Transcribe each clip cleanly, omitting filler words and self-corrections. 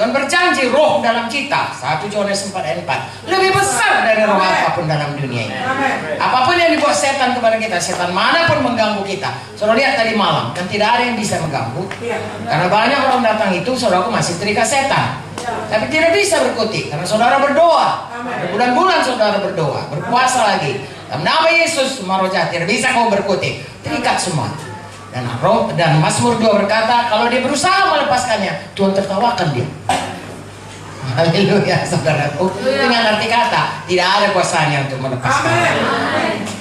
Tuhan berjanji roh dalam kita, 1 Yohanes 4 ayat 4, lebih besar dari roh apapun dalam dunia ini. Apapun yang dibuat setan kepada kita, setan manapun mengganggu kita. Saudara lihat tadi malam, kan tidak ada yang bisa mengganggu. Karena banyak orang datang itu, saudaraku masih terikat setan. Tapi tidak bisa berkutik, karena saudara berdoa. Berbulan-bulan saudara berdoa, berpuasa lagi. Dalam nama Yesus, semua roh jahat tidak bisa kau berkutik. Terikat semua. Dan Mazmur 2 berkata, kalau dia berusaha melepaskannya, Tuhan tertawakan dia. Haleluya, saudaraku. Dengan arti kata, tidak ada kuasanya untuk melepaskannya.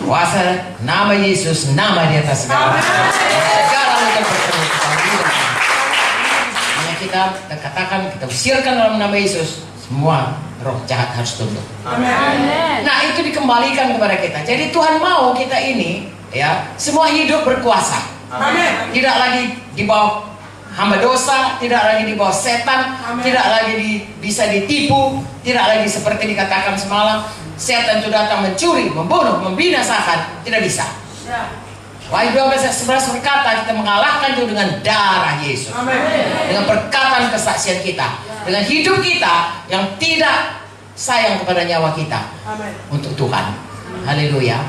Kuasa nama Yesus, nama di atas segala. Segala luka bertemu kita katakan, kita usirkan dalam nama Yesus, semua roh jahat harus tunduk. Nah, itu dikembalikan kepada kita. Jadi Tuhan mau kita ini, ya, semua hidup berkuasa. Tidak lagi di bawah hamba dosa, tidak lagi di bawah setan, tidak lagi bisa ditipu, tidak lagi seperti dikatakan semalam, setan itu datang mencuri, membunuh, membinasakan, tidak bisa. Wahyu 12 ayat 11 berkata, kita mengalahkan itu dengan darah Yesus, dengan perkataan kesaksian kita, dengan hidup kita yang tidak sayang kepada nyawa kita untuk Tuhan. Haleluya.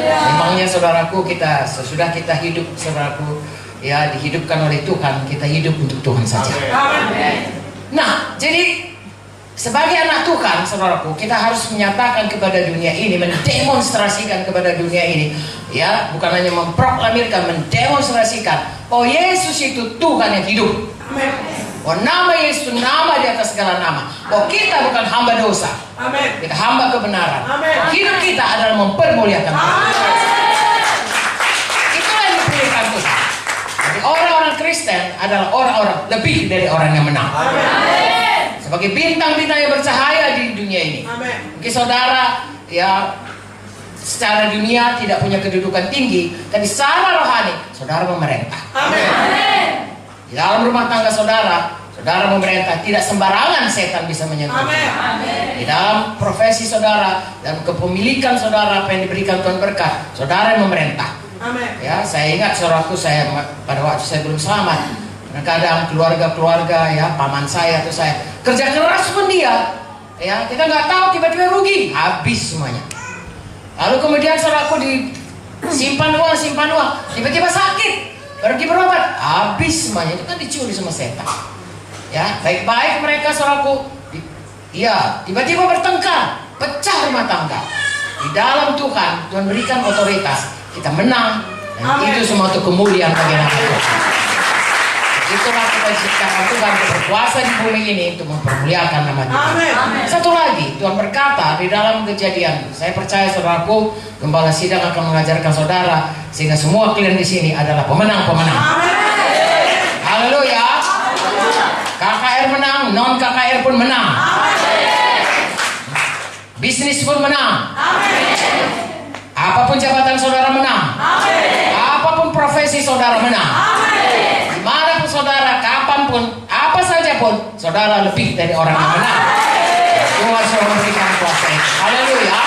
Memangnya saudaraku, kita sesudah kita hidup, saudaraku, ya, dihidupkan oleh Tuhan, kita hidup untuk Tuhan saja. Nah, jadi sebagai anak Tuhan, saudaraku, kita harus menyatakan kepada dunia ini, mendemonstrasikan kepada dunia ini, ya, bukan hanya memproklamirkan, mendemonstrasikan bahwa Yesus itu Tuhan yang hidup. Oh, nama Yesus nama di atas segala nama. Oh, kita bukan hamba dosa. Kita hamba kebenaran. Hidup kita adalah mempermuliakan Tuhan. Itulah yang dipilihkan Tuhan. Jadi orang-orang Kristen adalah orang-orang lebih dari orang yang menang. Sebagai bintang-bintang yang bercahaya di dunia ini. Mungkin saudara, ya, secara dunia tidak punya kedudukan tinggi, tapi secara rohani saudara memerintah. Di dalam rumah tangga saudara, saudara memerintah, tidak sembarangan setan bisa menyentuh. Di dalam profesi saudara dan kepemilikan saudara, apa yang diberikan Tuhan berkat, saudara yang memerintah. Ya, saya ingat saudaraku, saya pada waktu saya belum selamat, kadang keluarga-keluarga, ya, paman saya atau saya kerja keras pun dia, ya, kita nggak tahu, tiba-tiba rugi, habis semuanya. Lalu kemudian saudaraku disimpan uang, tiba-tiba sakit, pergi berobat, habis semuanya. Itu kan dicuri sama setan. Ya, baik-baik mereka saudaraku, ya, tiba-tiba bertengkar, pecah rumah tangga. Di dalam Tuhan, Tuhan berikan otoritas, kita menang, dan itu semua untuk kemuliaan bagi nama Tuhan. Itulah kita diciptakan Tuhan untuk berkuasa di bumi ini untuk mempermuliakan nama Tuhan. Satu lagi, Tuhan berkata di dalam Kejadian, saya percaya saudaraku, gembala sidang akan mengajarkan saudara sehingga semua kalian di sini adalah pemenang-pemenang. Haleluya. KKR menang, non KKR pun menang. Bisnis pun menang. Apapun jabatan saudara menang. Apapun profesi saudara menang. Dimanapun saudara, kapanpun, apa saja pun, saudara lebih dari orang yang menang. Tuhan sudah memberikan kuasa itu. Haleluya.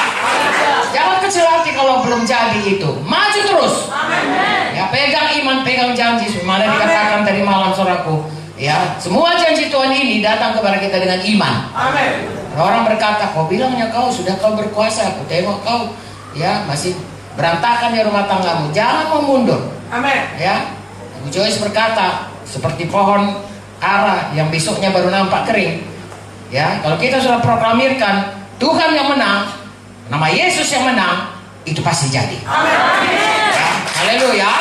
Jangan kecil hati kalau belum jadi itu. Maju terus. Ya, pegang iman, pegang janji. Mana dikatakan tadi malam saudaraku, ya, semua janji Tuhan ini datang kepada kita dengan iman. Orang berkata, kau bilangnya sudah kau berkuasa, aku tengok kau, ya, masih berantakan di rumah tanggamu. Jangan mau mundur. Ya, Ibu Joyce berkata, seperti pohon ara yang besoknya baru nampak kering. Ya, kalau kita sudah proklamirkan Tuhan yang menang, nama Yesus yang menang, itu pasti jadi. Ya, haleluya.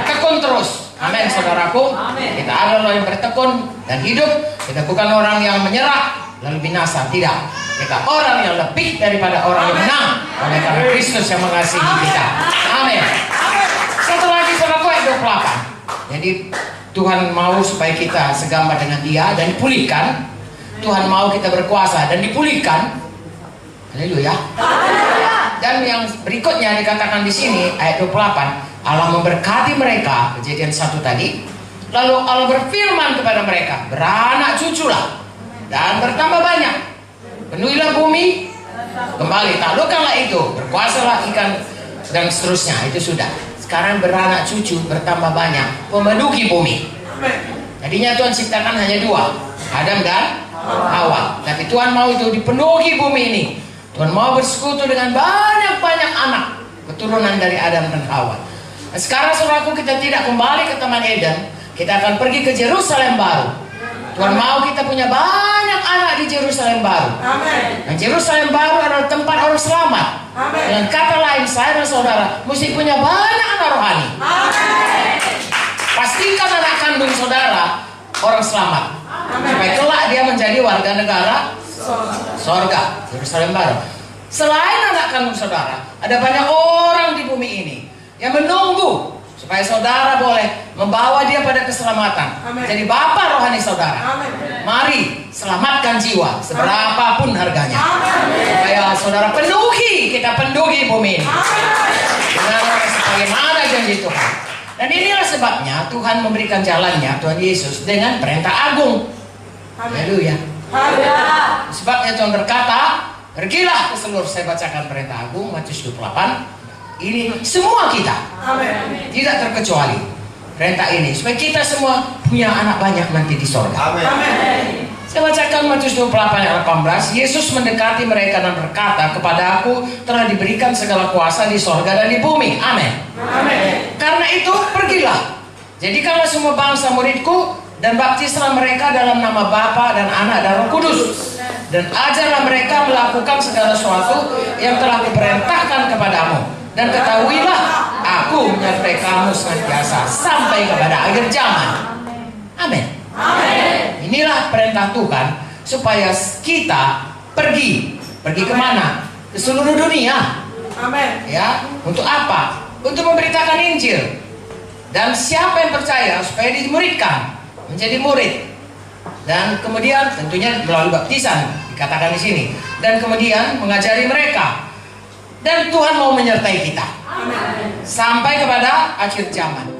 Tekun terus. Amin, saudaraku. Kita adalah yang bertekun dan hidup. Kita bukan orang yang menyerah lalu binasa, tidak. Kita orang yang lebih daripada orang yang menang oleh karena Kristus yang mengasihi kita. Amin. Satu lagi saudaraku, ayat 28. Jadi Tuhan mau supaya kita segambar dengan Dia dan dipulihkan. Tuhan mau kita berkuasa dan dipulihkan. Haleluya. Dan yang berikutnya dikatakan di sini ayat 28, Allah memberkati mereka, Kejadian 1 tadi. Lalu Allah berfirman kepada mereka, beranak cuculah dan bertambah banyak, penuhilah bumi, kembali taklukkanlah itu, berkuasalah ikan dan seterusnya. Itu sudah. Sekarang beranak cucu, bertambah banyak, memenuhi bumi. Tadinya Tuhan ciptakan hanya 2, Adam dan Hawa. Tapi Tuhan mau itu dipenuhi bumi ini. Tuhan mau bersekutu dengan banyak-banyak anak keturunan dari Adam dan Hawa. Nah, sekarang saudaraku, kita tidak kembali ke Taman Eden. Kita akan pergi ke Yerusalem baru. Tuhan mau kita punya banyak anak di Yerusalem baru. Amin. Dan Yerusalem baru adalah tempat orang selamat. Amin. Dengan kata lain, saya dan saudara mesti punya banyak anak rohani. Amin. Pastikan anak kandung saudara orang selamat. Supaya kelak dia menjadi warga negara sorga, Yerusalem baru. Selain anak kandung saudara, ada banyak orang di bumi ini yang menunggu supaya saudara boleh membawa dia pada keselamatan. Amin. Jadi bapa rohani saudara. Amin. Mari selamatkan jiwa seberapapun harganya. Amin. Supaya saudara kita penuhi bumi ini. Dengan sebagaimana janji Tuhan. Dan inilah sebabnya Tuhan memberikan jalannya, Tuhan Yesus, dengan perintah agung. Haleluya. Sebabnya Tuhan berkata, pergilah ke seluruh, saya bacakan perintah agung Matius 28. Ini semua kita, Amin. tidak terkecuali perintah ini, supaya kita semua punya anak banyak nanti di sorga. Amin. Saya bacakan Matius 28 ayat 18. Yesus mendekati mereka dan berkata, kepada aku telah diberikan segala kuasa di sorga dan di bumi. Amin. Amin. Karena itu pergilah, jadikanlah semua bangsa muridku, dan baptislah mereka dalam nama Bapa dan Anak dan Roh Kudus, dan ajarlah mereka melakukan segala sesuatu yang telah kuperintahkan kepadamu. Dan ketahuilah, aku menyertai kamu senantiasa sampai kepada akhir zaman. Amin. Amin. Inilah perintah Tuhan supaya kita pergi kemana? Ke seluruh dunia. Amin. Ya, untuk apa? Untuk memberitakan Injil. Dan siapa yang percaya supaya dimuridkan menjadi murid. Dan kemudian tentunya melalui baptisan dikatakan di sini. Dan kemudian mengajari mereka. Dan Tuhan mau menyertai kita. Amin. Sampai kepada akhir zaman.